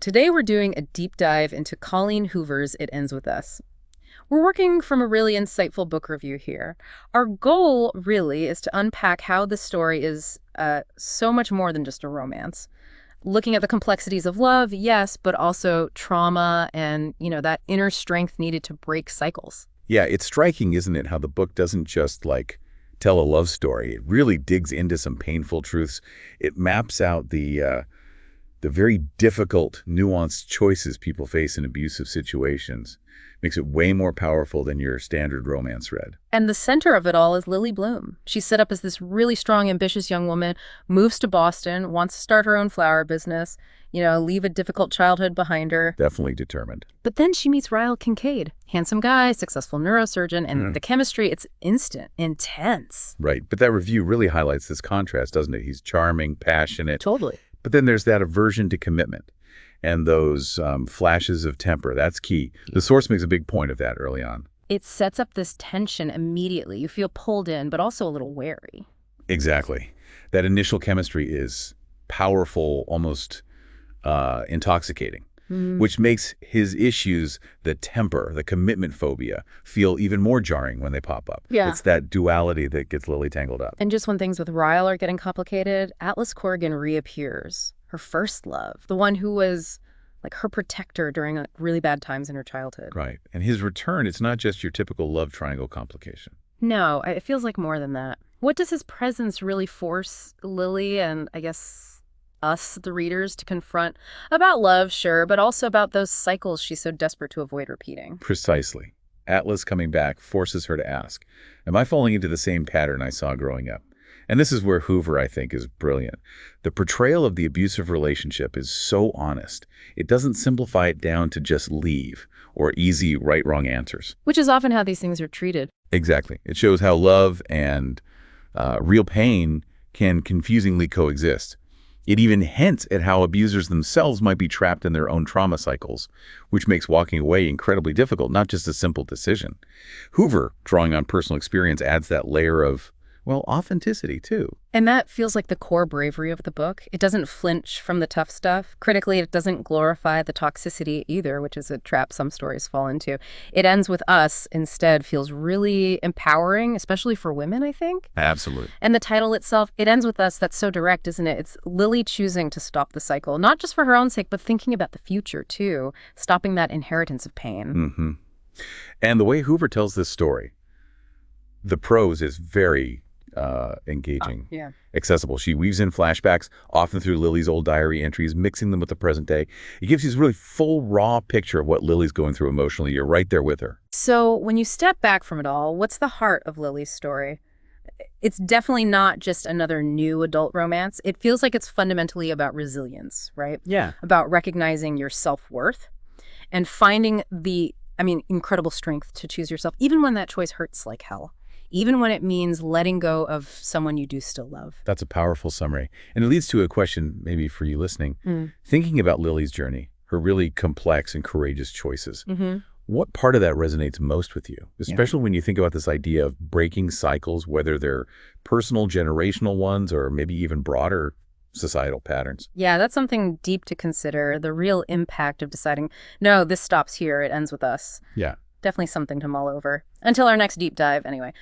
Today we're doing a deep dive into Colleen Hoover's It Ends With Us. We're working from a really insightful book review here. Our goal, really, is to unpack how this story is so much more than just a romance. Looking at the complexities of love, yes, but also trauma and, that inner strength needed to break cycles. Yeah, it's striking, isn't it, how the book doesn't just, tell a love story. It really digs into some painful truths. It maps out the very difficult, nuanced choices people face in abusive situations. Makes it way more powerful than your standard romance read. And the center of it all is Lily Bloom. She's set up as this really strong, ambitious young woman, moves to Boston, wants to start her own flower business, leave a difficult childhood behind her. Definitely determined. But then she meets Ryle Kincaid, handsome guy, successful neurosurgeon, and the chemistry, it's instant, intense. Right, but that review really highlights this contrast, doesn't it? He's charming, passionate. Totally. But then there's that aversion to commitment and those flashes of temper. That's key. The source makes a big point of that early on. It sets up this tension immediately. You feel pulled in, but also a little wary. Exactly. That initial chemistry is powerful, almost intoxicating, which makes his issues, the temper, the commitment phobia, feel even more jarring when they pop up. Yeah. It's that duality that gets Lily tangled up. And just when things with Ryle are getting complicated, Atlas Corrigan reappears. Her first love, the one who was her protector during really bad times in her childhood. Right. And his return, it's not just your typical love triangle complication. No, it feels like more than that. What does his presence really force Lily and, I guess, us, the readers, to confront? About love, sure, but also about those cycles she's so desperate to avoid repeating. Precisely. Atlas coming back forces her to ask, am I falling into the same pattern I saw growing up? And this is where Hoover, I think, is brilliant. The portrayal of the abusive relationship is so honest. It doesn't simplify it down to just leave or easy right-wrong answers. Which is often how these things are treated. Exactly. It shows how love and real pain can confusingly coexist. It even hints at how abusers themselves might be trapped in their own trauma cycles, which makes walking away incredibly difficult, not just a simple decision. Hoover, drawing on personal experience, adds that layer of authenticity, too. And that feels like the core bravery of the book. It doesn't flinch from the tough stuff. Critically, it doesn't glorify the toxicity either, which is a trap some stories fall into. It Ends With Us, instead, feels really empowering, especially for women, I think. Absolutely. And the title itself, It Ends With Us, that's so direct, isn't it? It's Lily choosing to stop the cycle, not just for her own sake, but thinking about the future, too, stopping that inheritance of pain. And the way Hoover tells this story, the prose is very engaging, accessible. She weaves in flashbacks, often through Lily's old diary entries, mixing them with the present day. It gives you this really full, raw picture of what Lily's going through emotionally. You're right there with her. So when you step back from it all, what's the heart of Lily's story? It's definitely not just another new adult romance. It feels like it's fundamentally about resilience, right? Yeah. About recognizing your self-worth and finding the, incredible strength to choose yourself, even when that choice hurts like hell. Even when it means letting go of someone you do still love. That's a powerful summary. And it leads to a question maybe for you listening. Thinking about Lily's journey, her really complex and courageous choices, what part of that resonates most with you? Especially when you think about this idea of breaking cycles, whether they're personal, generational ones, or maybe even broader societal patterns. Yeah, that's something deep to consider. The real impact of deciding, no, this stops here, it ends with us. Yeah. Definitely something to mull over. Until our next deep dive, anyway.